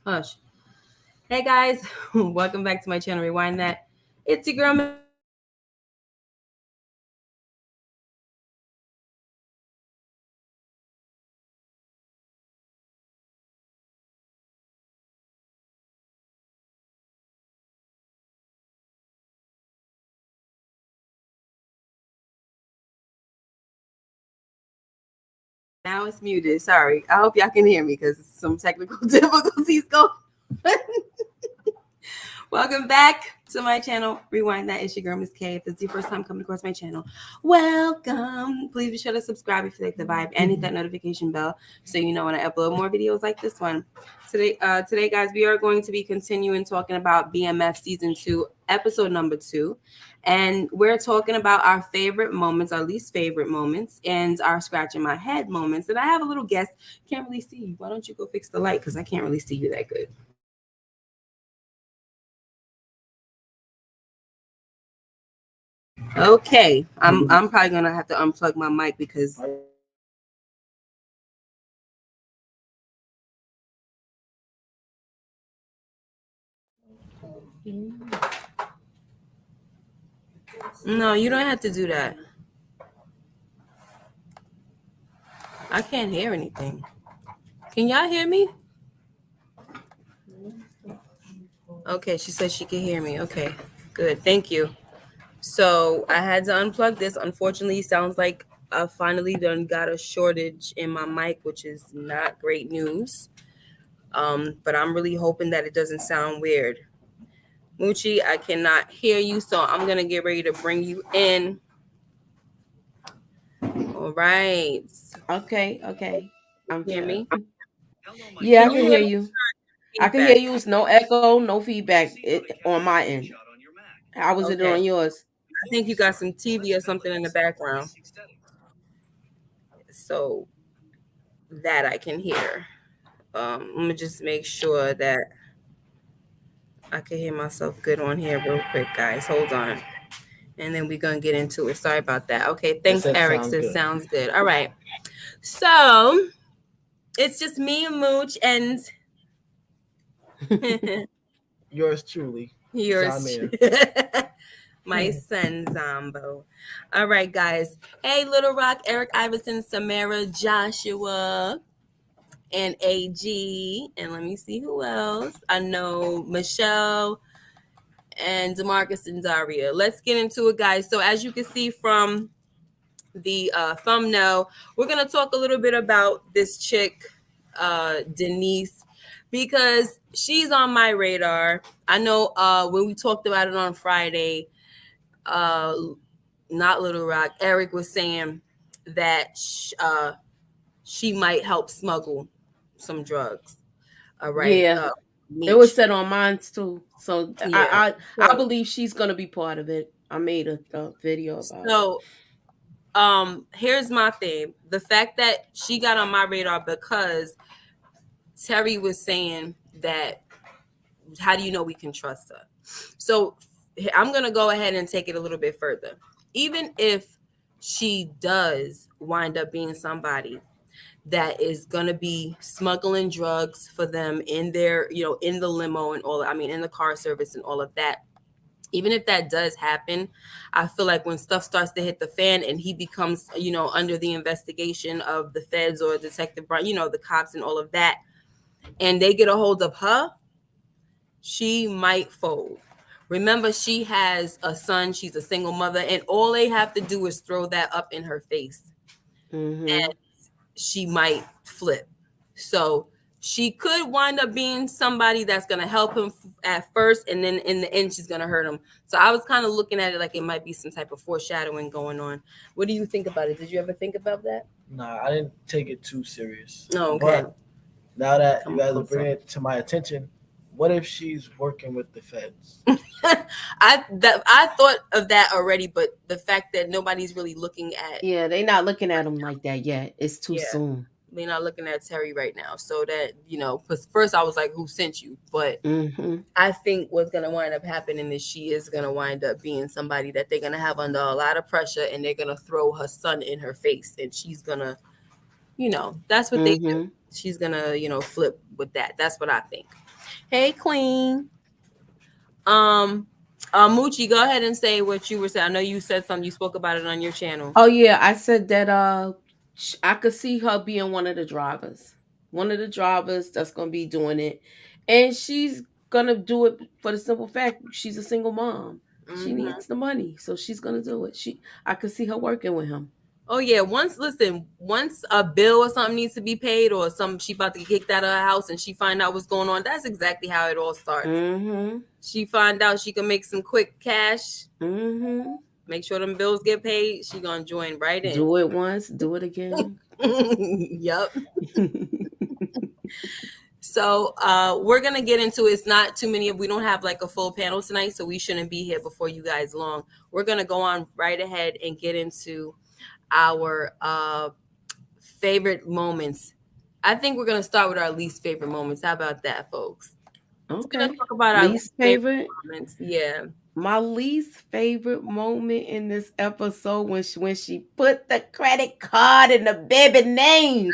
Hush. Hey guys, welcome back to my channel. Rewind that. It's your girl. Miss K. If this is your first time coming across my channel, welcome. Please be sure to subscribe if you like the vibe. Anything notification bell so you know whenever I upload more videos like this one. Today, guys, we are going to be continuing talking about now it's muted. Sorry. I hope y'all can hear me because some technical difficulties going. Welcome back to my channel. Rewind that. It's your girl, Miss K. If it's your first time coming across my channel, welcome. Please be sure to subscribe if you like the vibe and hit that notification bell so you know when I upload more videos like this one. Today, guys, we are going to be continuing talking about BMF season 2, episode number 2. And we're talking about our favorite moments, our least favorite moments, and our scratching my head moments. And I have a little guest. Can't really see you. Why don't you go fix the light? Because I can't really see you that good. Okay, I'm probably gonna have to unplug my mic because no, you don't have to do that. I can't hear anything. Can y'all hear me? Okay, she said she can hear me. Okay, good. Thank you. So I had to unplug this. Unfortunately, sounds like I finally done got a shortage in my mic, which is not great news. But I'm really hoping that it doesn't sound weird. Moochie, I cannot hear you, so I'm gonna get ready to bring you in. All right. Okay. Hear me? Yeah, I Can you can hear hear me? you. I can hear Feedback. you. It's no echo, no feedback on my end. How was it on Okay. yours? I think you got some TV or something in the background. So that I can hear. Let me just make sure that I can hear myself good on here real quick, guys. Hold on. And then we're gonna get into it. Sorry about that. Okay, thanks, Eric. Says sounds good. All right. So it's just me and Mooch and Yours truly, yours. Zamir. My son Zombo. All right, guys. Hey, Little Rock, Eric Iverson, Samara, Joshua, and AG. And let me see who else. I know Michelle and Demarcus and Daria. Let's get into it, guys. So as you can see from the thumbnail, we're going to talk a little bit about this chick, Denise, because she's on my radar. I know when we talked about it on Friday, not Little Rock, Eric was saying that she might help smuggle some drugs. All right. Yeah, it was Meech. set on mine too. So Yeah. I So, believe she's gonna be part of it. I made a video about it. so here's my thing. The fact that she got on my radar because Terry was saying that how do you know we can trust her? So I'm gonna go ahead and take it a little bit further. Even if she does wind up being somebody that is gonna be smuggling drugs for them in their, in the limo and all, I mean, in the car service and all of that. Even if that does happen, I feel like when stuff starts to hit the fan and he becomes, under the investigation of the feds or Detective Brown, the cops and all of that, and they get a hold of her, she might fold. Remember, she has a son, she's a single mother, and all they have to do is throw that up in her face. Mm-hmm. She might flip. So she could wind up being somebody that's going to help him at first, and then in the end, she's going to hurt him. So I was kind of looking at it like it might be some type of foreshadowing going on. What do you think about it? Did you ever think about that? Nah, I didn't take it too serious. No, okay. But now that Come you guys are closer. bringing it to my attention, what if she's working with the feds? I thought of that already, but the fact that nobody's really looking at, Yeah, they not looking at him like that yet. It's too yeah, soon. they're not looking at Terry right now. So that, because first I was like, who sent you? But Mm-hmm. I think what's going to wind up happening is she is going to wind up being somebody that they're going to have under a lot of pressure, and they're going to throw her son in her face, and she's going to That's what they do. She's gonna, flip with that. That's what I think. Hey, Queen. Moochie, go ahead and say what you were saying. I know you said something. You spoke about it on your channel. Oh yeah, I said that I could see her being one of the drivers. One of the drivers that's gonna be doing it. And she's gonna do it for the simple fact she's a single mom. She needs the money. So she's gonna do it. I could see her working with him. Oh yeah, once a bill or something needs to be paid, or she about to get kicked out of her house and she find out what's going on, that's exactly how it all starts. She find out she can make some quick cash, make sure them bills get paid, she gonna join right in. Do it once, do it again. Yep. So we're gonna get into it. It's not too many. We don't have like a full panel tonight, so we shouldn't be here before you guys long. We're gonna go on right ahead and get into our favorite moments. I think we're gonna start with our least favorite moments. How about that, folks? Okay. We're gonna talk about our least favorite moments. Yeah. My least favorite moment in this episode when she put the credit card in the baby name.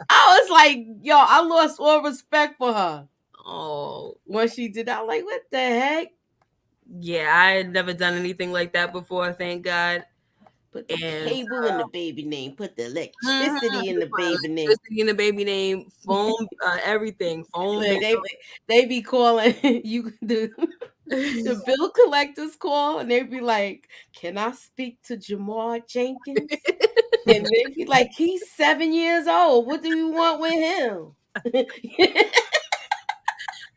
I was like, yo, I lost all respect for her. Oh, when she did that, like, what the heck? Yeah, I had never done anything like that before. Thank God. Put the cable in the baby name. Put the electricity in the baby name. Electricity in the baby name. Phone, everything. Phone. They be calling you the bill collectors call, and they be like, "Can I speak to Jamar Jenkins?" And they be like, "He's 7 years old. What do you want with him?"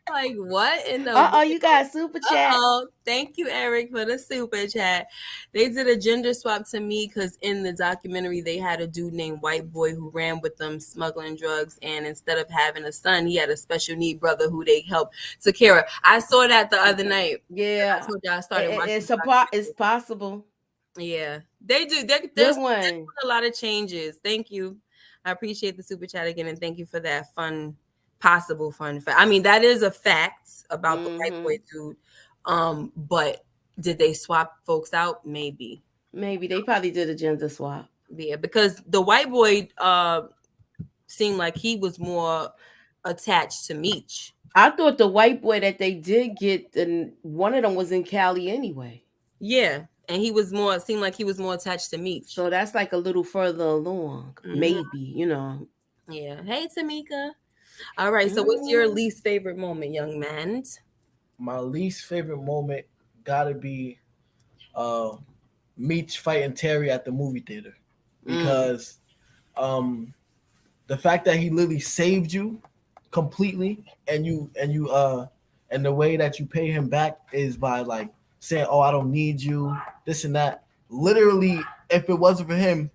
Like, what in the you got a super chat. Thank you, Eric, for the super chat. They did a gender swap to me because in the documentary they had a dude named White Boy who ran with them smuggling drugs, and instead of having a son, he had a special need brother who they helped take care of. I saw that the other night. Yeah, I started watching. It's possible. Yeah, they do. There's a lot of changes. Thank you. I appreciate the super chat again, and thank you for that possible fun fact. I mean, that is a fact about the White Boy dude. But did they swap folks out? Maybe they probably did a gender swap. Yeah, because the White Boy seemed like he was more attached to Meech. I thought the White Boy that they did get, and one of them was in Cali anyway. Yeah, and seemed like he was more attached to Meech. So that's like a little further along, maybe, Yeah. Hey, Tamika. All right, so what's your least favorite moment, young man? My least favorite moment gotta be Meech fighting Terry at the movie theater, because the fact that he literally saved you completely, and the way that you pay him back is by like saying, "Oh, I don't need you," this and that. Literally, if it wasn't for him,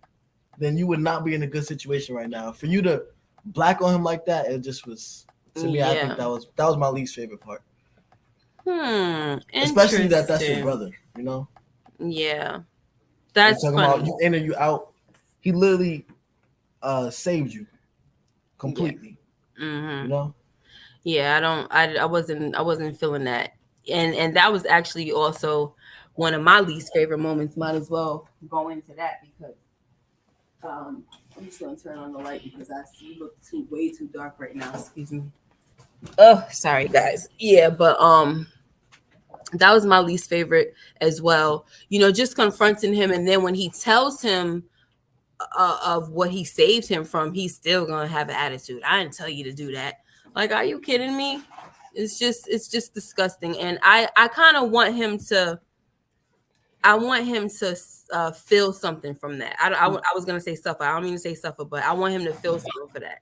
then you would not be in a good situation right now. For you to black on him like that, it just was, to me, I think that was my least favorite part. Especially that's your brother, Yeah, that's talking funny. about you in or you out. He literally saved you completely. Yeah, I wasn't feeling that, and that was actually also one of my least favorite moments. Might as well go into that because I'm just gonna turn on the light because I see you look way too dark right now. Excuse me. Oh, sorry guys. Yeah, but that was my least favorite as well. Just confronting him, and then when he tells him of what he saved him from, he's still gonna have an attitude. I didn't tell you to do that. Like, are you kidding me? It's just disgusting, and I kind of want him to. I want him to feel something from that. I was gonna say suffer. I don't mean to say suffer, but I want him to feel something for that.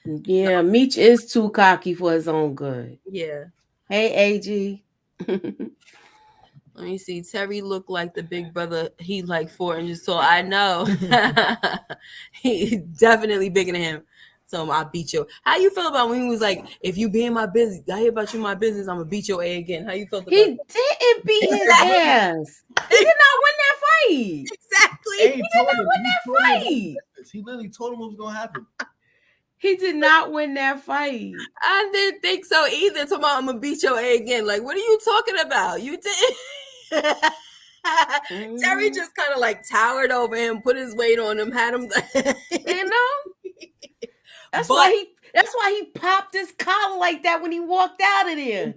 Yeah, Meech is too cocky for his own good. Yeah. Hey, AG. Let me see. Terry looked like the big brother. He like 4 inches tall. I know. He definitely bigger than him. So I'll beat you. How you feel about when he was like, if you be in my business, I hear about you in my business, I'm gonna beat your ass again. How you felt about that? He didn't beat his ass. He did not win that fight. Exactly. He did not win that fight. He literally told him what was gonna happen. He did not win that fight. I didn't think so either. Tomorrow I'm gonna beat your ass again. Like, what are you talking about? You did. Terry just kind of like towered over him, put his weight on him, had him. You know, that's But why he popped his collar like that when he walked out of there.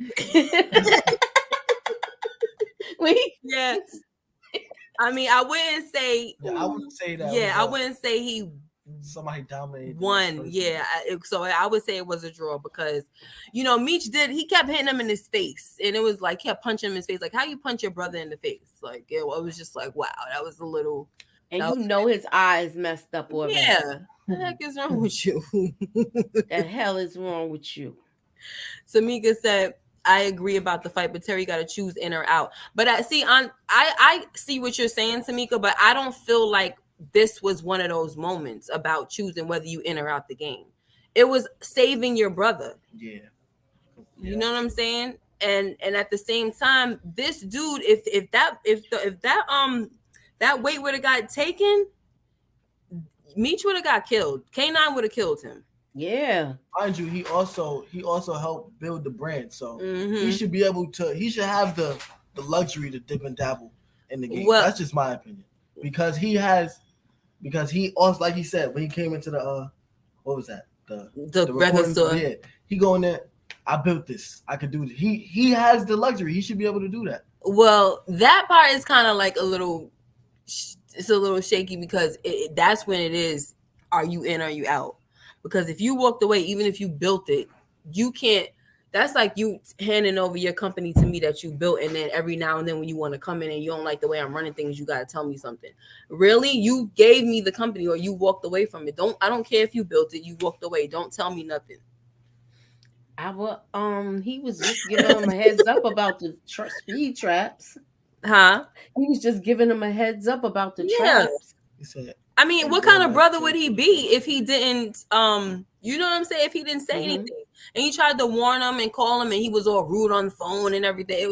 When he, yeah, I mean, I wouldn't say. Yeah, I wouldn't say that. Yeah, I wouldn't say he somebody dominated. won. Yeah, so I would say it was a draw because, Meech he kept hitting him in his face, and it was like kept punching him in his face. Like, how you punch your brother in the face? Like, it was just like, wow, that was a little. And his eyes messed up already. Yeah, what the heck is wrong with you? The hell is wrong with you? Tamika said, I agree about the fight, but Terry got to choose in or out. But I see what you're saying, Tamika, but I don't feel like this was one of those moments about choosing whether you in or out the game. It was saving your brother. Yeah. You know what I'm saying? And at the same time, this dude, if that weight would have got taken, Meech would have got killed. K9 would have killed him. Yeah. Mind you, he also helped build the brand, so he should be able to. He should have the luxury to dip and dabble in the game. Well, that's just my opinion, because he also, like he said, when he came into the what was that, the record store? Yeah, he going there. I built this. I could do this. He has the luxury. He should be able to do that. Well, that part is kind of like it's a little shaky because that's when it is. Are you in? Are you out? Because if you walked away, even if you built it, you can't. That's like you handing over your company to me that you built, and then every now and then when you want to come in and you don't like the way I'm running things, you got to tell me something. Really, you gave me the company, or you walked away from it. I don't care if you built it, you walked away. Don't tell me nothing. He was just giving him a heads up about the speed traps. Huh? He was just giving him a heads up about the traps. He said, I mean, what kind of brother would he be if he didn't, you know what I'm saying? If he didn't say anything, and he tried to warn him and call him, and he was all rude on the phone and everything. It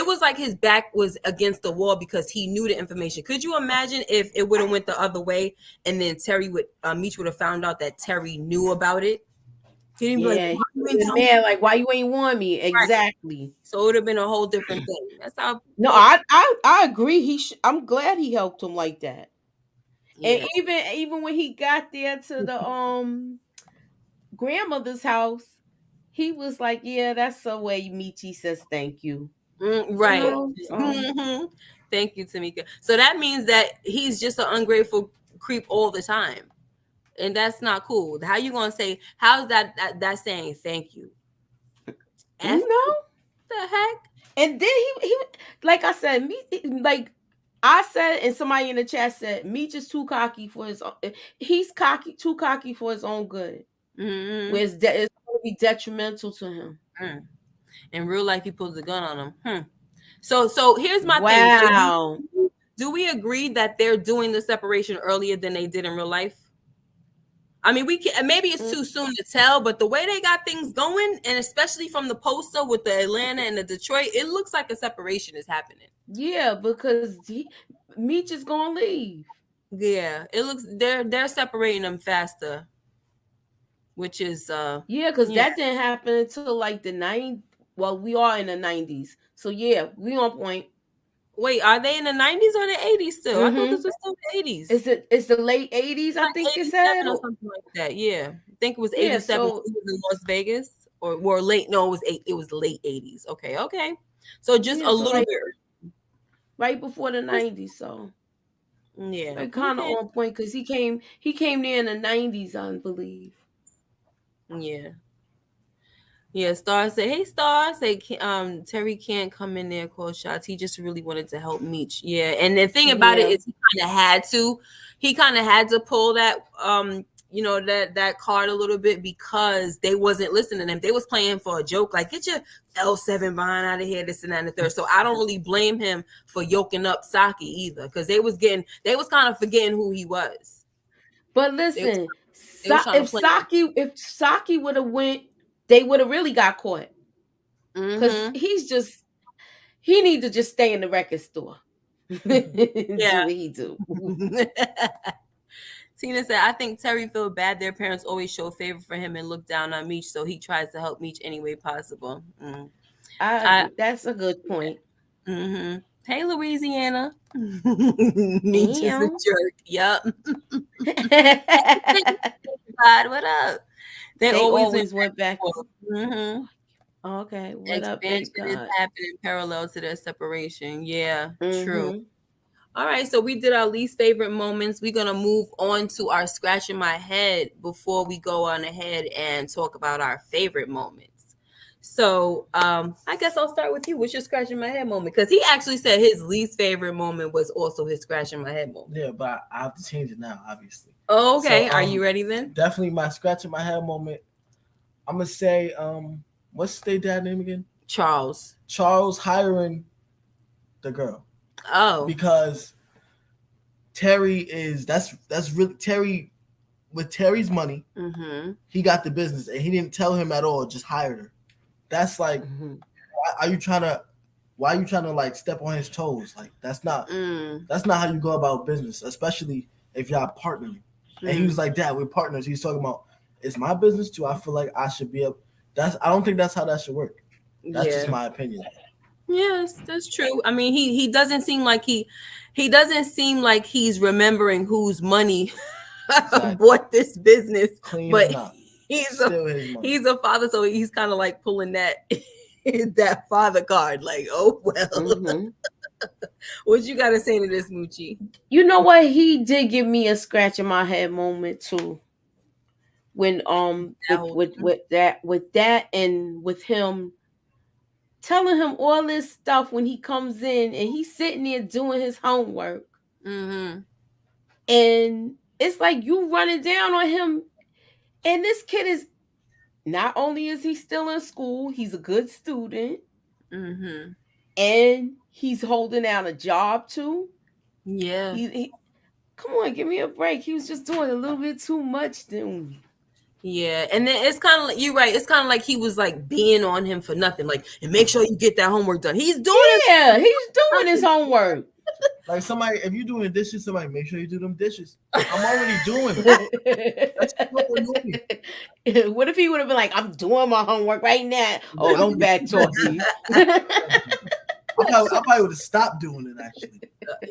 was like his back was against the wall because he knew the information. Could you imagine if it would have went the other way, and then Meech would have found out that Terry knew about it? He would have like, why you ain't warn me? Exactly. Right. So it would have been a whole different thing. That's how. No, I agree. I'm glad he helped him like that. Yeah. And even when he got there to the grandmother's house, he was like, "Yeah, that's the way Michi says thank you." Right. Thank you, Tamika. So that means that he's just an ungrateful creep all the time. And that's not cool. How you gonna say? How's that saying thank you? The heck? And then he like I said, I said, and somebody in the chat said, Meech is too cocky for his own. He's too cocky for his own good. Where it's going to be detrimental to him. In real life, he pulls a gun on him. So here's my thing. So do we agree that they're doing the separation earlier than they did in real life? I mean, maybe it's too soon to tell, but the way they got things going, and especially from the poster with the Atlanta and the Detroit, it looks like a separation is happening. Yeah, because Meech is gonna leave. Yeah, it looks they're separating them faster, which is yeah, because that didn't happen until like the 90s. Well, we are in the 90s, so yeah, we on point. Wait, are they in the 90s or the 80s still? I thought this was still the 80s. It's the late 80s, I think it said. Or something like that. Yeah. I think it was 87 in Las Vegas. Or late. No, it was late 80s. Okay. So just a little bit. Right before the 90s, so. Yeah. Kind of on point because he came there in the 90s, I believe. Yeah. Yeah, Star said, "Hey, Star, say Terry can't come in there call shots. He just really wanted to help Meech." Yeah, and the thing about it is he kind of had to. He kind of had to pull that that card a little bit because they wasn't listening to him. They was playing for a joke, like get your L7 behind out of here, this and that and the third. So I don't really blame him for yoking up Saki either, because they was kind of forgetting who he was. But listen, if Saki would have went, they would have really got caught. Because he need to just stay in the record store. Do what he do. Tina said, I think Terry feel bad. Their parents always show favor for him and look down on Meech, so he tries to help Meech any way possible. That's a good point. Mm-hmm. Hey, Louisiana. Meech is a Damn. jerk. Yup. God, what up? They They always went always back went back. and forth. Mm-hmm. Okay, what up, Expansion Big is God? happening parallel to their separation. Yeah, true. Mm-hmm. All right, so we did our least favorite moments. We're gonna move on to our scratching my head before we go on ahead and talk about our favorite moments. So I guess I'll start with you. What's your scratching my head moment? Because he actually said his least favorite moment was also his scratching my head moment. Yeah, but I have to change it now, obviously. Oh, okay. So, Are you ready then? definitely my scratch in my head moment. I'm gonna say, what's their dad name again? Charles. Charles hiring the girl Oh. because Terry is that's really Terry with Terry's money. Mm-hmm. He got the business and he didn't tell him at all. Just hired her. That's like, Mm-hmm. why are you trying to? Why are you trying to like step on his toes? Like that's not how you go about business, especially if y'all partnering. And he was like, "Dad, we're partners." He's talking about it's my business too. I feel like I should be up. I don't think that's how that should work. That's just Yeah. my opinion. Yes, that's true. I mean, he doesn't seem like he doesn't seem like he's remembering whose money Exactly. bought this business, Clean or but not, he's a still his money. he's a father, so he's kind of like pulling that that father card. Like, oh well, Mm-hmm. what you got to say to this, Moochie? You know what? He did give me a scratch in my head moment too. When That whole with that and with him telling him all this stuff when he comes in and he's sitting there doing his homework mm-hmm, and it's like you running down on him, and this kid is not only is he still in school, he's a good student mm-hmm, and he's holding down a job too. yeah. He come on, give me a break. He was just doing a little bit too much then. Yeah, and then it's kind of like you're right. It's kind of like he was like being on him for nothing. Like, and make sure you get that homework done. He's doing Yeah, he's doing his it. homework. Like somebody, if you're doing the dishes, somebody make sure you do them dishes. I'm already doing it. That's so annoying. What if he would have been like, I'm doing my homework right now? Oh, don't back talk me. I probably would have stopped doing it actually.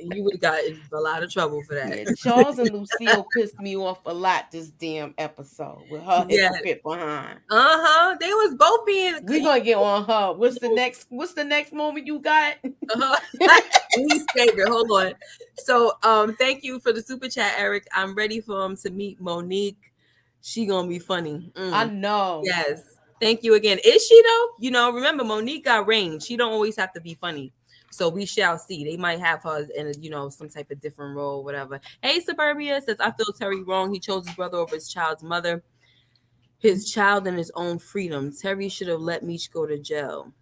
You would have got in a lot of trouble for that. Yeah, Charles and Lucille pissed me off a lot this damn episode with her Yeah. hypocrite behind. They was both being. We gonna get on her. What's the next moment you got? Least favorite. Hold on. So, thank you for the super chat, Eric. I'm ready for him to meet Monique. She gonna be funny. I know. Yes. Thank you again. Is she though? You know, remember Monique got range. She don't always have to be funny. So we shall see. They might have her in some type of different role, whatever. Hey, Suburbia says, I feel Terry wrong. He chose his brother over his child's mother, his child, and his own freedom. Terry should have let Meech go to jail.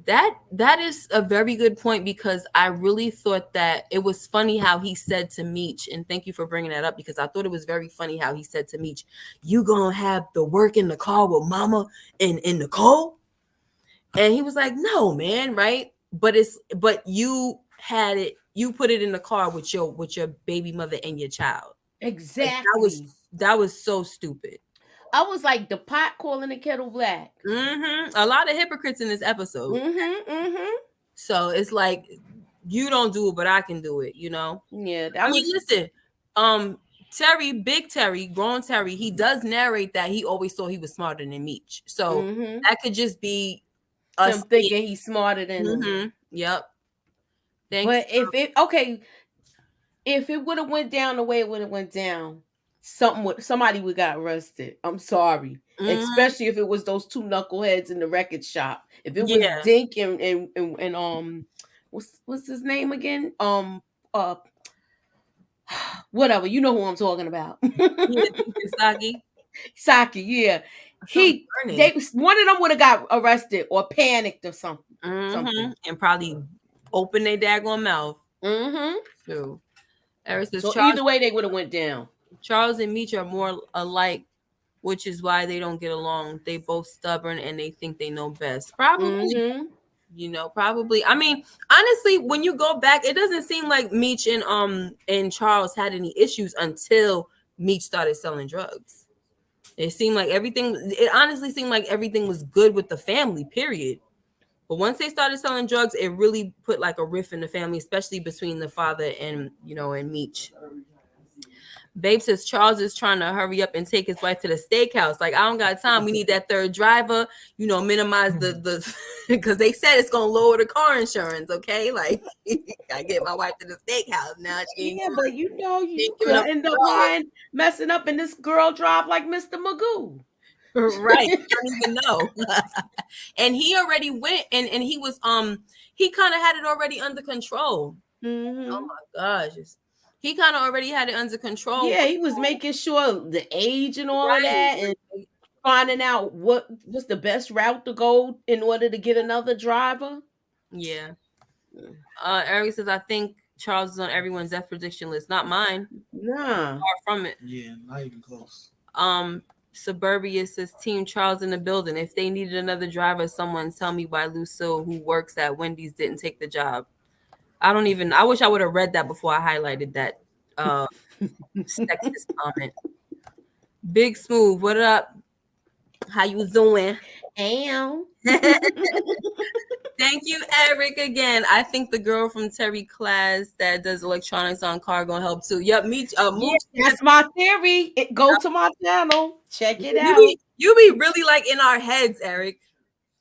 That is a very good point, because I really thought that it was funny how he said to Meech, and thank you for bringing that up, because I thought it was very funny how he said to Meech, you gonna have the work in the car with mama and Nicole? And he was like, no, man, right? But you had it, you put it in the car with your baby mother and your child. Exactly. That was so stupid. I was like the pot calling the kettle black. A lot of hypocrites in this episode. So it's like, you don't do it, but I can do it, Yeah, listen, Terry, big Terry, grown Terry, he does narrate that he always thought he was smarter than Meech. So that could just be him thinking he's smarter than him. Yep. Thanks. But if it would have went down the way it would have went down, somebody would got arrested. I'm sorry. Especially if it was those two knuckleheads in the record shop. If it was Dink and what's his name again? Whatever, you know who I'm talking about. Saki, yeah. One of them would have got arrested or panicked or something. And probably opened their daggone mouth. True. So either way, they would have went down. Charles and Meech are more alike, which is why they don't get along. They both stubborn and they think they know best. Probably. Probably. I mean, honestly, when you go back, it doesn't seem like Meech and Charles had any issues until Meech started selling drugs. It honestly seemed like everything was good with the family, period. But once they started selling drugs, it really put like a rift in the family, especially between the father and and Meech. Babe says Charles is trying to hurry up and take his wife to the steakhouse. Like, I don't got time. We need that third driver, minimize the because they said it's gonna lower the car insurance. Okay, like I get my wife to the steakhouse now. Yeah, but you could end up messing up and this girl drive like Mr. Magoo. Right. You don't even know. And he already went and he was he kind of had it already under control. Mm-hmm. Oh my gosh. He kind of already had it under control. Yeah, he was making sure the age and all of that, and finding out what's the best route to go in order to get another driver. Yeah. Eric says, I think Charles is on everyone's death prediction list, not mine. Nah. Far from it. Yeah, not even close. Suburbia says, Team Charles in the building. If they needed another driver, someone tell me why Lucille, who works at Wendy's, didn't take the job. I wish I would have read that before I highlighted that sexist comment. Big Smooth, what up? How you doing? Ow. Thank you, Eric, again. I think the girl from Terry class that does electronics on car gonna help too. Yep, me. That's my theory. Go to my channel. Check it out. You be really like in our heads, Eric.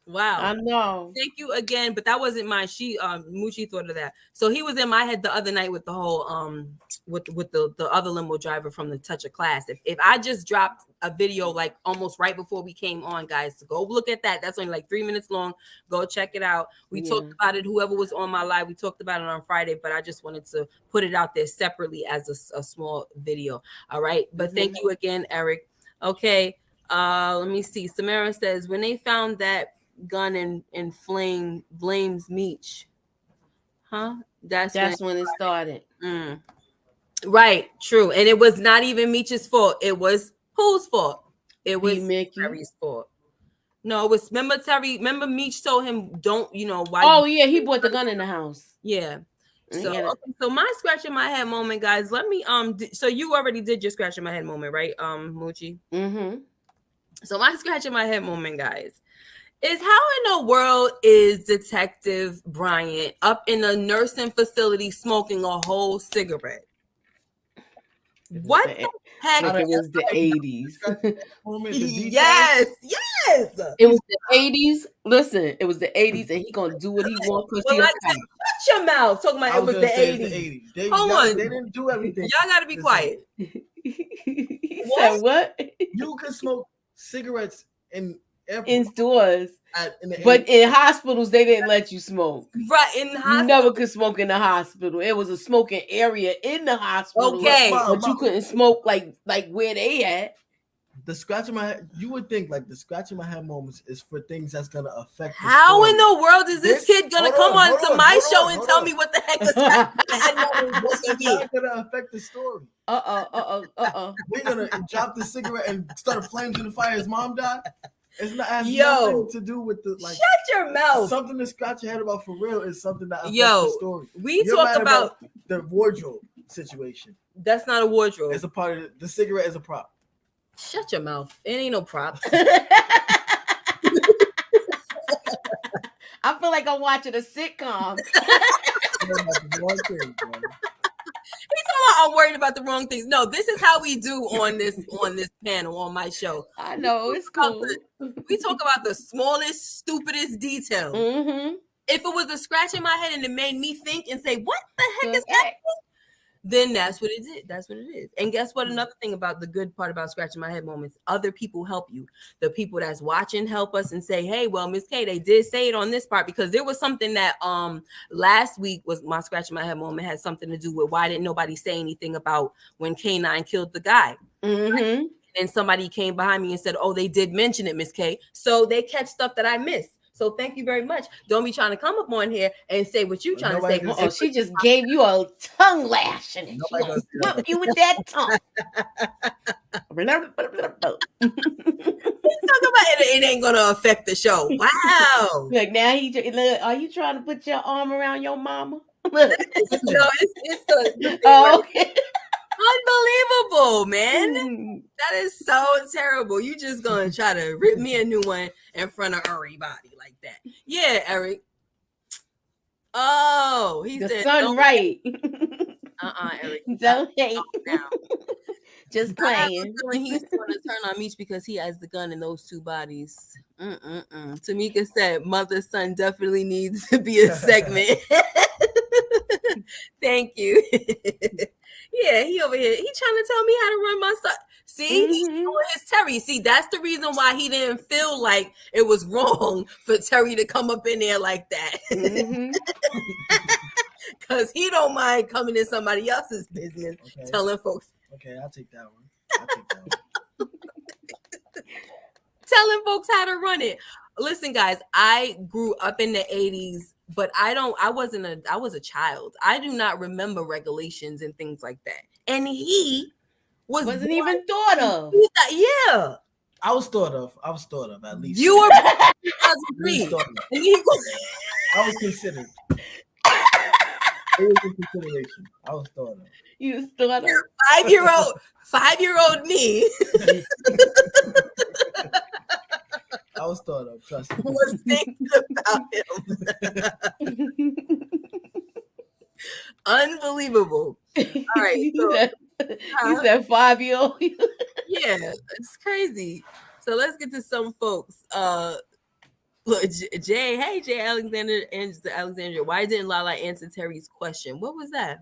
Wow. I know. Thank you again, but that wasn't mine. Moochie thought of that. So he was in my head the other night with the whole with the other limo driver from the Touch of Class. If I just dropped a video like almost right before we came on, guys, go look at that. That's only like 3 minutes long. Go check it out. We talked about it. Whoever was on my live, we talked about it on Friday, but I just wanted to put it out there separately as a small video. All right. But thank you again, Eric. Okay. Let me see. Samara says, when they found that gun and flame blames Meech. Huh? That's when it started. Right, true. And it was not even Meech's fault. It was whose fault? It was Terry's fault. No, it was remember Meech told him don't, why. Oh yeah, he brought the gun in the house. Yeah. So my scratching my head moment, guys. Let me so you already did your scratching my head moment, right? Moochie. Mm-hmm. So my scratching my head moment, guys, is how in the world is Detective Bryant up in a nursing facility smoking a whole cigarette? What the heck? It was the 80s. Yes. It was the 80s. Listen, it was the 80s, and he gonna do what he wants. Shut your mouth. Talking about it was the 80s. Hold on. They didn't do everything. Y'all gotta be quiet. What? You can smoke cigarettes in stores, but in hospitals they didn't let you smoke. Right, in the hospital, you never could smoke in the hospital. It was a smoking area in the hospital. Okay, but you couldn't smoke like where they at. The scratching my head, you would think like the scratching my head moments is for things that's gonna affect. How in the world is this kid gonna come on to my show and tell me what the heck is not gonna affect the story? We're gonna drop the cigarette and start flames in the fire. His mom died. It's not has nothing to do with the like. Shut your mouth. Something to scratch your head about for real is something that affects the story. We talk about the wardrobe situation. That's not a wardrobe. It's a part of the cigarette is a prop. Shut your mouth. It ain't no props. I feel like I'm watching a sitcom. I'm worried about the wrong things. No, this is how we do on this panel on my show. I know it's cool. We talk about the smallest, stupidest details. Mm-hmm. If it was a scratch in my head and it made me think and say, "What the heck is that?" Then that's what it is. That's what it is. And guess what? Another thing about the good part about scratching my head moments, other people help you. The people that's watching help us and say, hey, well, Miss K, they did say it on this part, because there was something that last week was my scratching my head moment had something to do with why didn't nobody say anything about when K9 killed the guy. Mm-hmm. And somebody came behind me and said, oh, they did mention it, Miss K. So they catch stuff that I missed. So thank you very much. Don't be trying to come up on here and say what you trying to say. Oh, she just gave you a tongue lashing. She gonna whip you with that tongue. It ain't gonna affect the show. Wow. Like now are you trying to put your arm around your mama? No, it's oh, okay. Unbelievable, man. That is so terrible. You just gonna try to rip me a new one in front of everybody like that. Yeah, Eric. Oh, he The said sun don't right. Eric. Don't hate. Now. Just I have a playing. feeling he's going to turn on Meech because he has the gun in those two bodies. Tamika said, "Mother son definitely needs to be a segment." Thank you. Yeah, he over here. He trying to tell me how to run my son. See, he's doing his Terry. See, that's the reason why he didn't feel like it was wrong for Terry to come up in there like that. Because he don't mind coming in somebody else's business, telling folks. Okay, I'll take that one. Telling folks how to run it. Listen, guys, I grew up in the 80s, but I was a child. I do not remember regulations and things like that. And he wasn't even thought of. Yeah. I was thought of at least. You were 2003. I was considered. It was in consideration. I was thought of. You was thought of. 5-year-old me. I was thought of. Trust me. Was thinking about him. Unbelievable. All right. You said 5-year-old. Yeah, it's crazy. So let's get to some folks. Look, Jay, hey Jay Alexandria, why didn't Lala answer Terry's question? What was that?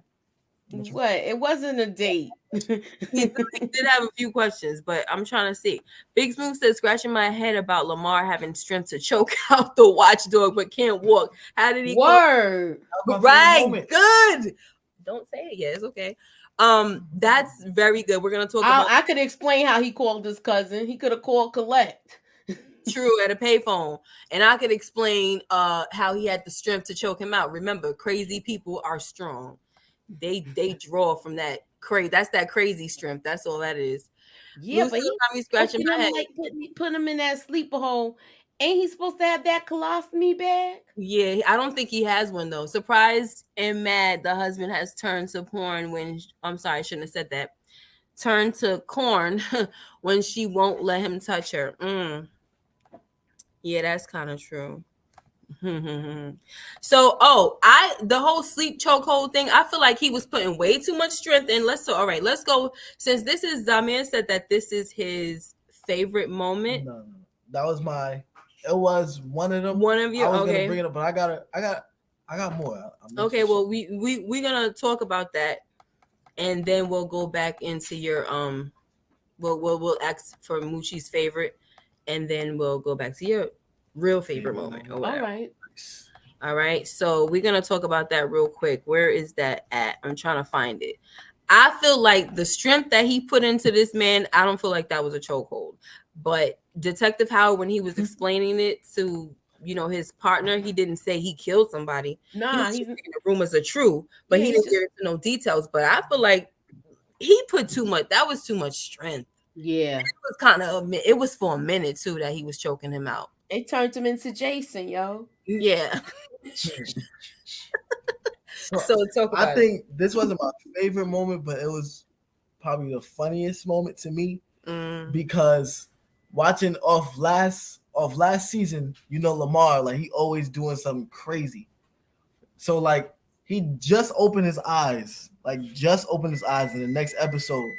What? It wasn't a date. He did have a few questions, but I'm trying to see. Big Smooth says, scratching my head about Lamar having strength to choke out the watchdog but can't walk. How did he Word? Right, good. Don't say it yet. It's okay. That's very good. We're gonna talk about. I could explain how he called his cousin. He could have called Collect. True, at a payphone, and I could explain how he had the strength to choke him out. Remember, crazy people are strong. They draw from that crazy. That's that crazy strength. That's all that is. Yeah, but he's scratching my head. Like put him in that sleeper hole. Ain't he supposed to have that colostomy bag? Yeah, I don't think he has one though. Surprised and mad, the husband has turned to porn when I'm sorry, I shouldn't have said that. Turned to corn when she won't let him touch her. Yeah, that's kind of true. So, the whole sleep chokehold thing, I feel like he was putting way too much strength in. Let's go. Since this is Zamir said that this is his favorite moment. No. That was it was one of them. One of you, I was okay. gonna bring it up, but I got more. Okay, well, we're gonna talk about that, and then we'll go back into your we'll ask for Moochie's favorite, and then we'll go back to your real favorite moment. Or whatever. All right. So we're gonna talk about that real quick. Where is that at? I'm trying to find it. I feel like the strength that he put into this man, I don't feel like that was a chokehold. But Detective Howard, when he was explaining it to his partner, he didn't say he killed somebody. Nah, the rumors are true, but he didn't give no details. But I feel like he put too much. That was too much strength. Yeah, it was kind of. It was for a minute too that he was choking him out. It turned him into Jason, yo. Yeah. So talk about I think this wasn't my favorite moment, but it was probably the funniest moment to me because watching off last season, Lamar, like he always doing something crazy. So like he just opened his eyes, and the next episode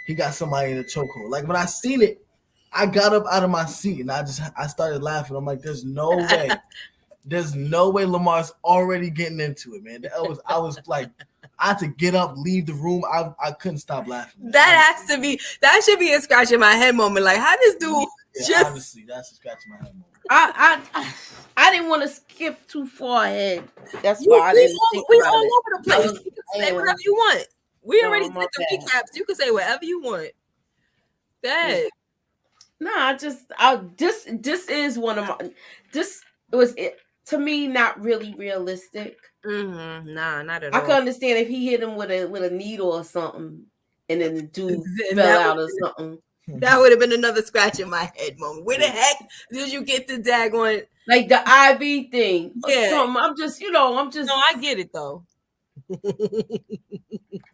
he got somebody in a chokehold. Like when I seen it, I got up out of my seat and I started laughing. I'm like, there's no way. There's no way Lamar's already getting into it, man. I was like, I had to get up, leave the room. I couldn't stop laughing. Man. That should be a scratch in my head moment. Like, how this dude honestly, that's a scratch in my head moment. I didn't want to skip too far ahead. That's why I didn't think we about all it. over the place. You can say whatever you want. We already did the recaps. You can say whatever you want. That. No, this is one of my. This was it to me. Not really realistic. Nah, not at all. I could understand if he hit him with a needle or something, and then the dude fell out or something. That would have been another scratch in my head moment. Where the heck did you get the daggone like the IV thing? Yeah, something. I'm just. No, I get it though.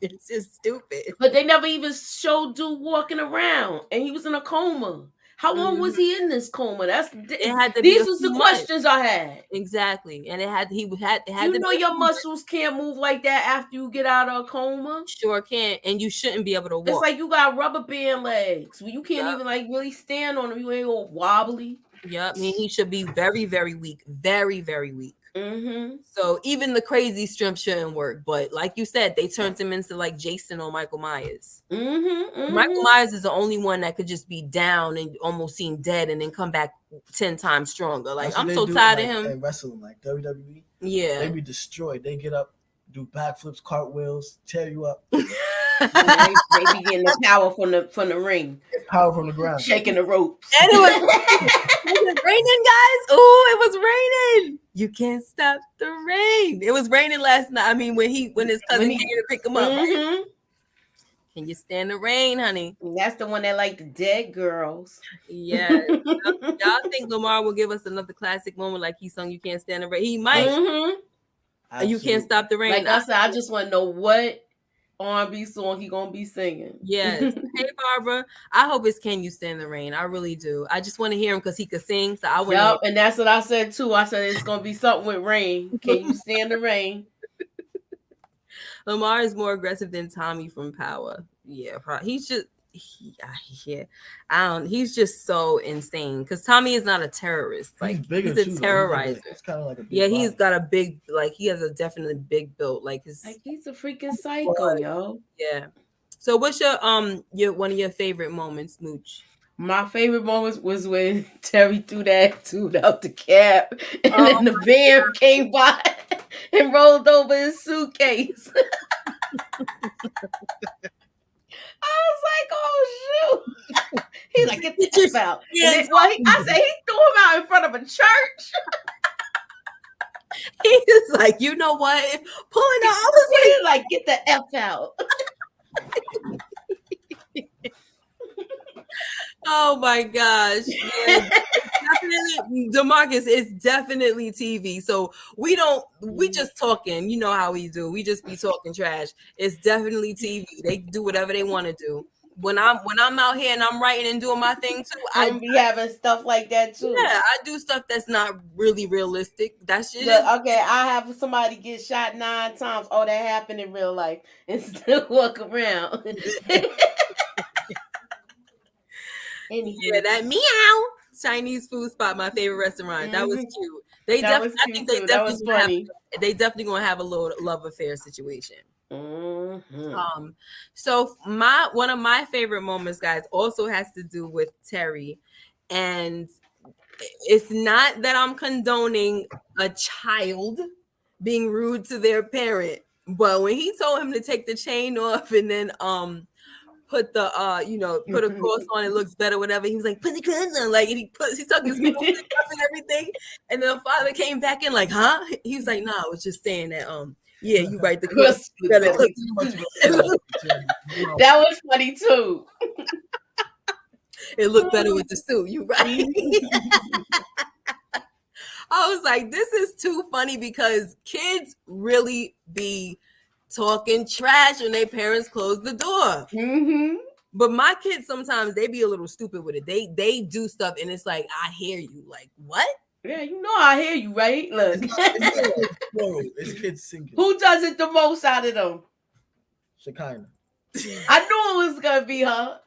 It's just stupid. But they never even showed dude walking around, and he was in a coma. How long was he in this coma? It had to be These a was the few months. questions I had. Exactly, and it had it had You to know be a your few months. muscles can't move like that after you get out of a coma. Sure can, and you shouldn't be able to It's walk. like you got rubber band legs. You can't Yep. even like really stand on them. You ain't all wobbly. Yep. I mean, he should be very, very weak. Very, very weak. Mm-hmm. So even the crazy strength shouldn't work. But like you said, they turned him into like Jason or Michael Myers. Mm-hmm. Michael Myers is the only one that could just be down and almost seem dead and then come back 10 times stronger. Like, That's what I'm they so do, tired like, of him. in wrestling, like WWE. Yeah. They be destroyed. They get up, do backflips, cartwheels, tear you up. They be getting the power from the ring, Get power from the ground. shaking the ropes. And it was raining, guys. Oh, it was raining. You can't stop the rain. It was raining last night. I mean, when his cousin came to pick him up. Mm-hmm. Can you stand the rain, honey? That's the one that like the dead girls. Yeah. Y'all think Lamar will give us another classic moment like he sung "You Can't Stand the Rain"? He might. Mm-hmm. You can't stop the rain. Like I said, I just want to know what R&B song he gonna be singing. Yes. Hey, Barbara. I hope it's "Can You Stand the Rain." I really do. I just want to hear him because he could sing. So I want. Yep, and that's what I said too. I said it's gonna be something with rain. Can you stand the rain? Lamar is more aggressive than Tommy from Power. Yeah, he's just. He's just so insane because Tommy is not a terrorist. Like he's a terrorizer. It's kind of like a he's got a big, like he has a definitely big build. Like he's a freaking psycho, yo. Yeah. So what's your one of your favorite moments, Mooch? My favorite moments was when Terry threw that dude out the cab, and then the van came by and rolled over his suitcase. I was like, "Oh shoot!" He's like, "Get the F out!" Yeah, and then, I said he threw him out in front of a church. He was like, "You know what? Pulling out." I was like, "Get the F out!" Oh my gosh. Yeah, definitely, DeMarcus, it's definitely TV. So we just talking. You know how we do. We just be talking trash. It's definitely TV. They do whatever they want to do. When I'm out here and I'm writing and doing my thing too, I be having stuff like that too. Yeah, I do stuff that's not really realistic. That's just okay. I have somebody get shot 9 times. Oh, that happened in real life, and still walk around. Yeah, that meow Chinese food spot, my favorite restaurant. That was cute. I think they definitely gonna have a little love affair situation. Mm-hmm. So one of my favorite moments, guys, also has to do with Terry, and it's not that I'm condoning a child being rude to their parent, but when he told him to take the chain off and then put the put a cross on, it looks better, whatever. He was like, put the cross on, like, and he took his middle finger up and everything. And then the father came back in like, huh? He was like, nah, I was just saying that yeah, you right, the cross better. That was funny too. It looked better with the suit, you right. I was like, this is too funny because kids really be talking trash when their parents close the door. Mm-hmm. But my kids sometimes they be a little stupid with it. They do stuff and it's like, I hear you. Like, what? Yeah, you know I hear you, right? Look. It's kids singing. Who does it the most out of them? Shekinah. I knew it was gonna be her.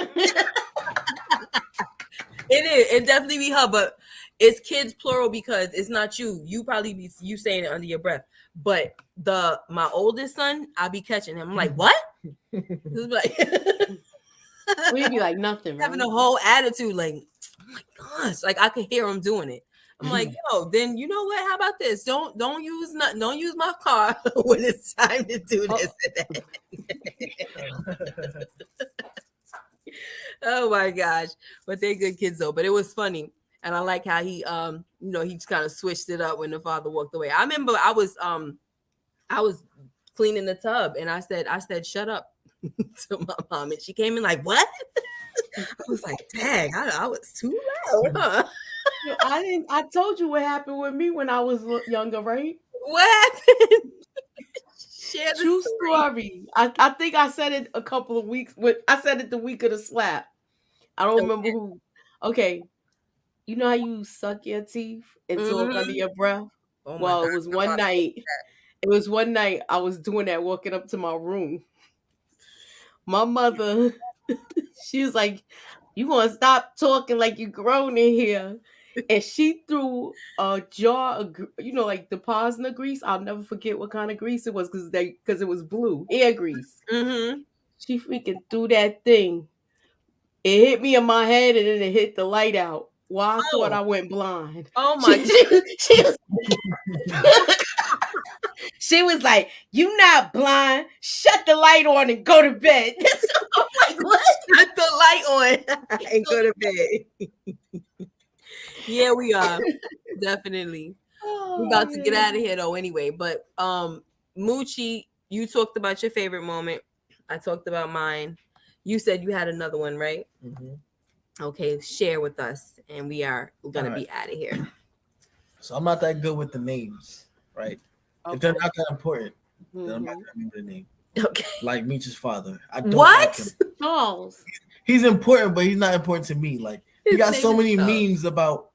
It is. It definitely be her, but it's kids plural because it's not you. You probably be you saying it under your breath. But my oldest son, I be catching him. I'm like, what? He's like, we'd be like nothing. Right? Having a whole attitude, like, oh my gosh, like I could hear him doing it. I'm like, yo, then you know what? How about this? Don't use my car when it's time to do this. Oh my gosh. But they're good kids though. But it was funny. And I like how he he just kind of switched it up when the father walked away. I remember I was cleaning the tub and I said, shut up to my mom. And she came in like, what? I was like, dang, I was too loud. Huh? I told you what happened with me when I was younger, right? What happened? Share the True story. story. I think I said it a couple of weeks. I said it the week of the slap. I don't remember who. Okay, you know how you suck your teeth and talk under your breath? Oh my Well, God. it was one night. It was one night I was doing that, walking up to my room. My mother, she was like, "You gonna stop talking like you grown in here?" And she threw a jar of, like the Posner grease. I'll never forget what kind of grease it was because it was blue hair grease. Mm-hmm. She freaking threw that thing. It hit me in my head and then it hit the light out. Well, I thought Oh. I went blind. Oh my God. She was she was like, "You not blind? Shut the light on and go to bed." I'm like, "What?" Shut the light on and go to bed. Yeah, we are. Definitely. We're Oh, about to get man. out of here though anyway. But Moochie, you talked about your favorite moment. I talked about mine. You said you had another one, right? Mhm. Okay, share with us, and we are gonna All right. be out of here. So I'm not that good with the names, right? If they're not that important, then I'm not gonna remember the name. Okay. Like Meech's father, I don't What? like him. Charles. He's important, but he's not important to me. Like he His got name so is many Charles. memes about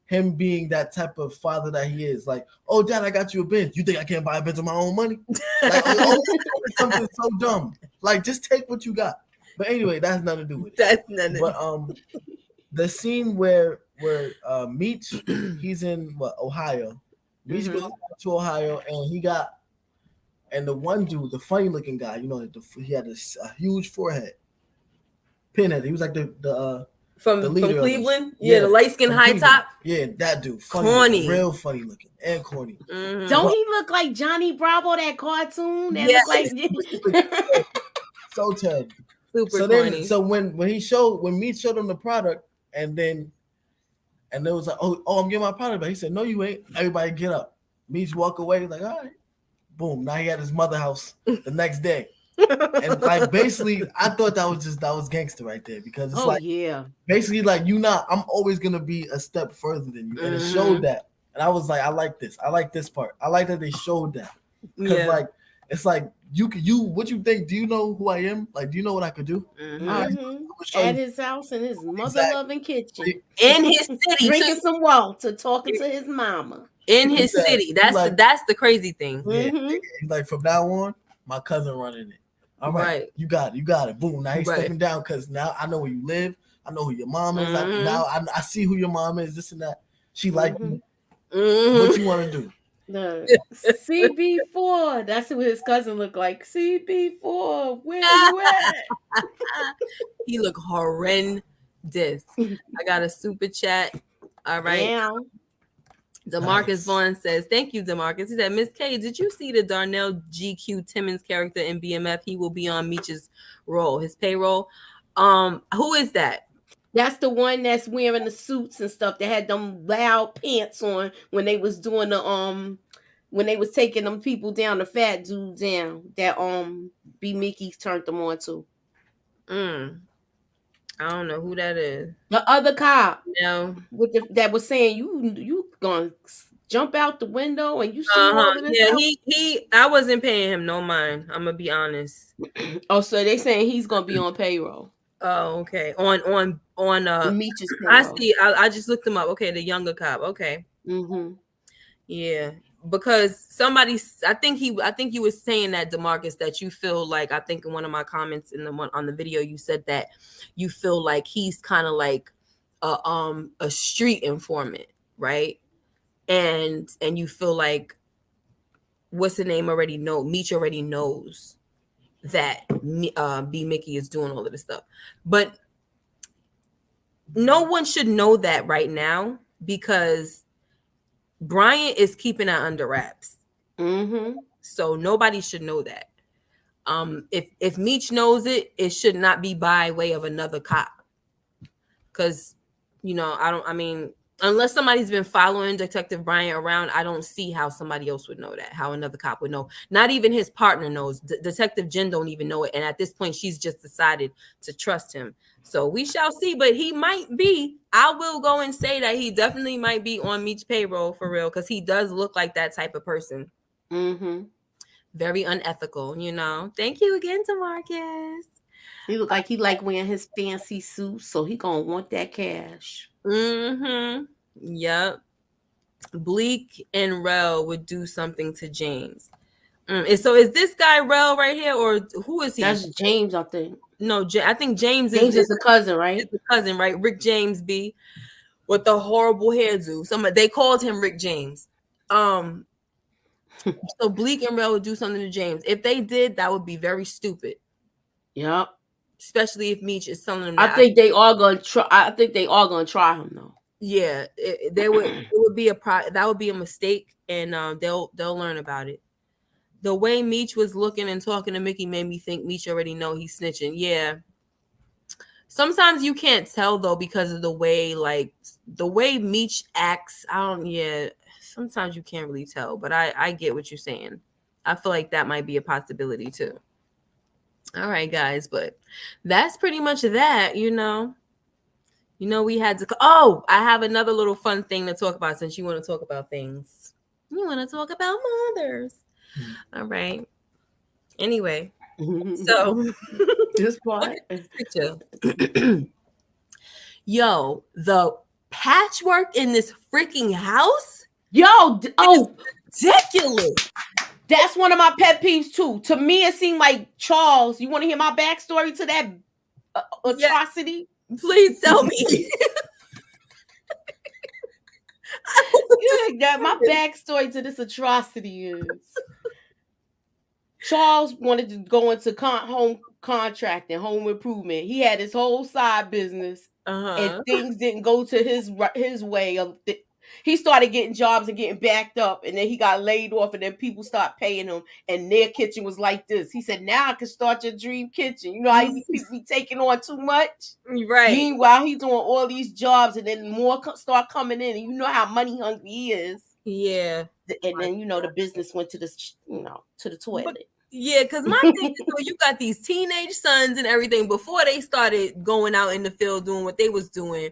him being that type of father that he is. Like, oh, Dad, I got you a Benz. You think I can't buy a Benz with my own money? Like, oh, something so dumb. Like, just take what you got. But anyway, that has nothing to do with it. That's none. But the scene where Meech, he's in Ohio. Meech goes to Ohio, and the one dude, the funny looking guy, he had a huge forehead, pinhead. He was like the from leader Cleveland. of Yeah, the light skin high Cleveland. top. Yeah, that dude, funny Corny. looking, real funny looking, and corny. Mhm. Don't he look like Johnny Bravo, that cartoon? That Yes. look like So terrible. Super corny. So when Meech showed him the product, and it was like, oh, I'm getting my product back. He said, no, you ain't. Everybody get up. Meech walk away, like, all right. Boom. Now he at his mother house the next day. And like basically, I thought that was gangster right there, because it's yeah. basically like I'm always gonna be a step further than you. And it showed that. And I was like, I like this. I like this part. I like that they showed that. Because like it's like what you think? Do you know who I am? Like, do you know what I could do? At his house in his mother loving kitchen. In his city. Drinking some water, talking to his mama. In his city. That's the crazy thing. Yeah. He's like, from now on, my cousin running it. All right. You got it. Boom. Now he's stepping down, because now I know where you live. I know who your mom is. I see who your mom is, this and that. She like you. What you want to do? The CB4. That's who his cousin looked like. CB4. Where you at? He look horrendous. I got a super chat. All right. Yeah. DeMarcus Vaughn says, thank you, DeMarcus. He said, Miss K, did you see the Darnell GQ Timmons character in BMF? He will be on Meech's role, his payroll. Who is that? That's the one that's wearing the suits and stuff, that had them loud pants on when they was doing when they was taking them people down, the fat dude down, that B Mickey turned them on to. I don't know who that is. The other cop. No. That was saying you gonna jump out the window and you see all of this. Yeah, I wasn't paying him no mind. I'm gonna be honest. Oh, so they saying he's gonna be on payroll. Oh, okay. On Meech's payroll. I see. I just looked him up. Okay, the younger cop. Okay. Yeah, because I think you were saying that, DeMarcus, that you feel like, I think in one of my comments on the video, you said that you feel like he's kind of like a street informant, right? And you feel like what's the name Meech already knows that B Mickey is doing all of this stuff, but no one should know that right now, because Bryant is keeping that under wraps. So nobody should know that. If Meech knows it, it should not be by way of another cop. Because, unless somebody's been following Detective Bryant around, I don't see how somebody else would know that, how another cop would know. Not even his partner knows. Detective Jen don't even know it. And at this point, she's just decided to trust him. So we shall see, but he might be. I will go and say that he definitely might be on Meech payroll for real, because he does look like that type of person. Very unethical, Thank you again to Marcus. He look like he like wearing his fancy suit, so he gonna want that cash. Mm-hmm. Yep. Bleak and Rel would do something to James. So is this guy Rel right here, or who is he? That's James, I think. No, I think James is the cousin, right? Is the cousin, right? Rick James B. with the horrible hairdo. They called him Rick James. So Bleak and Rel would do something to James. If they did, that would be very stupid. Yep. Especially if Meech is telling them that. I think they all gonna try him though. Yeah, they would. It would be that would be a mistake, and they'll learn about it. The way Meech was looking and talking to Mickey made me think Meech already know he's snitching. Yeah. Sometimes you can't tell though because of the way Meech acts. Sometimes you can't really tell, but I get what you're saying. I feel like that might be a possibility too. All right, guys, but that's pretty much that, we had to. Oh, I have another little fun thing to talk about since you want to talk about things. You want to talk about mothers. All right. Anyway, so this part. Yo, the patchwork in this freaking house. Yo, ridiculous. That's one of my pet peeves too. To me, it seemed like Charles. You want to hear my backstory to that atrocity? Yeah. Please tell me. My backstory to this atrocity is Charles wanted to go into home contracting, home improvement. He had his whole side business, and things didn't go to his way of. He started getting jobs and getting backed up, and then he got laid off, and then people start paying him, and their kitchen was like this. He said, "Now I can start your dream kitchen." You know how people be taking on too much, right? Meanwhile, he's doing all these jobs, and then more start coming in, and you know how money hungry he is. Yeah, and then the business went to this, to the toilet. Yeah, because my thing is, you got these teenage sons and everything before they started going out in the field doing what they was doing.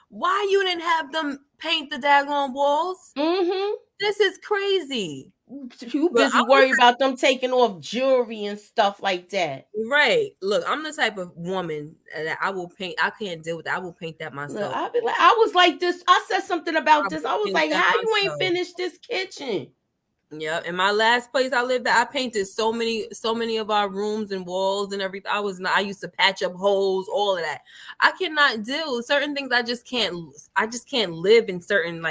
Why you didn't have them paint the daggone walls? Mm-hmm. This is crazy. You busy worried about them taking off jewelry and stuff like that. Right. Look, I'm the type of woman that I will paint. I can't deal with that. I will paint that myself. Look, I was like this. I said something about this. I was like, how you ain't finished this kitchen? Yeah, in my last place I lived at, I painted so many of our rooms and walls and everything. I used to patch up holes, all of that. I cannot deal with certain things. I just can't live in certain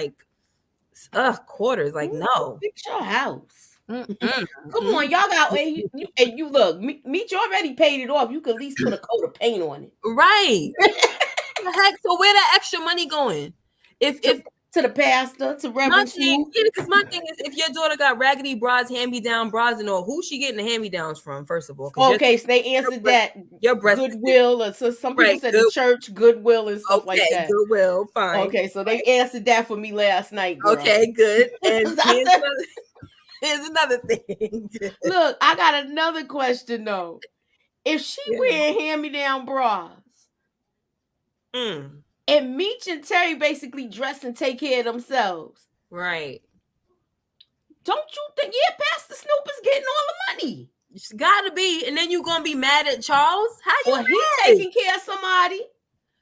quarters. Like, no. Fix your house. Come on, y'all got and you look, Meech already paid it off. You could at least put a coat of paint on it. Right. The heck? So where that extra money going? If to the pastor, to Reverend Sue. Because my thing is, if your daughter got raggedy bras, hand-me-down bras and all, who's she getting the hand-me-downs from, first of all? Okay, so they answered that. Your breast Goodwill, or so some people said the church, Goodwill, and stuff like that. Goodwill, fine. Okay, so they answered that for me last night. Girl. Okay, good. And here's another thing. Look, I got another question, though. If she wearing hand-me-down bras, and Meech and Terry basically dress and take care of themselves. Right. Don't you think, Pastor Snoop is getting all the money? It's gotta be. And then you gonna be mad at Charles? How you mad? He taking care of somebody.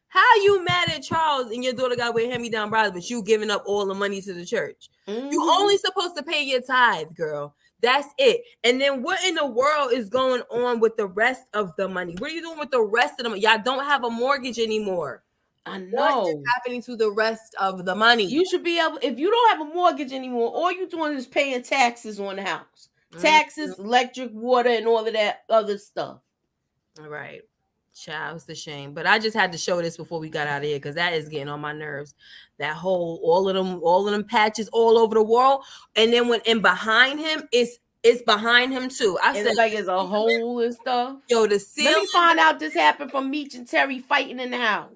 How you mad at Charles and your daughter got wear hand-me-down bras, but you giving up all the money to the church? Mm-hmm. You only supposed to pay your tithe, girl. That's it. And then what in the world is going on with the rest of the money? What are you doing with the rest of the money? Y'all don't have a mortgage anymore. I know. What is happening to the rest of the money? You should be able, if you don't have a mortgage anymore, all you're doing is paying taxes on the house. Taxes, electric, water, and all of that other stuff. All right. Child, it's a shame. But I just had to show this before we got out of here because that is getting on my nerves. That whole, all of them patches all over the wall. And then behind him, it's behind him too. I said like it's a hole and stuff. Yo, the ceiling. Let me find out this happened from Meech and Terry fighting in the house.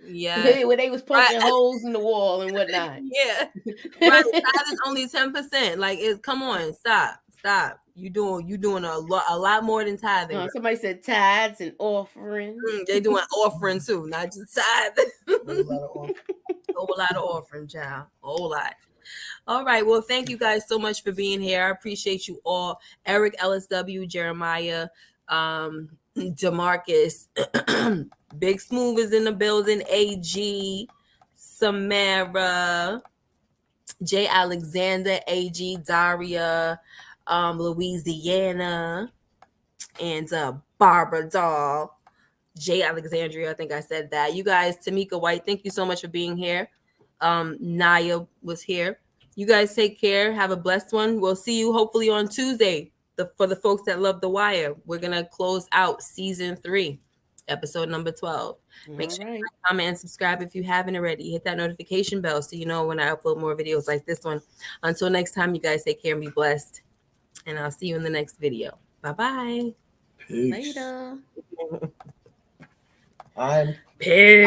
Yeah, where they was punching holes in the wall and whatnot. Yeah, right. That is only 10%. Like, come on, stop. You doing a lot more than tithing. Somebody said tithes and offerings. They doing offering too, not just tithing. A whole lot of offering, child. A whole lot. All right. Well, thank you guys so much for being here. I appreciate you all. Eric LSW, Jeremiah, Demarcus, Big Smooth is in the building. AG, Samara, J. Alexander, AG, Daria, Louisiana, and Barbara Doll, J. Alexandria. I think I said that. You guys, Tamika White, thank you so much for being here. Naya was here. You guys take care. Have a blessed one. We'll see you hopefully on Tuesday. For the folks that love The Wire, we're gonna close out season 3, episode number 12. Make sure you comment and subscribe if you haven't already. Hit that notification bell so you know when I upload more videos like this one. Until next time, you guys take care and be blessed. And I'll see you in the next video. Bye-bye. Peace. Later. I'm Peace.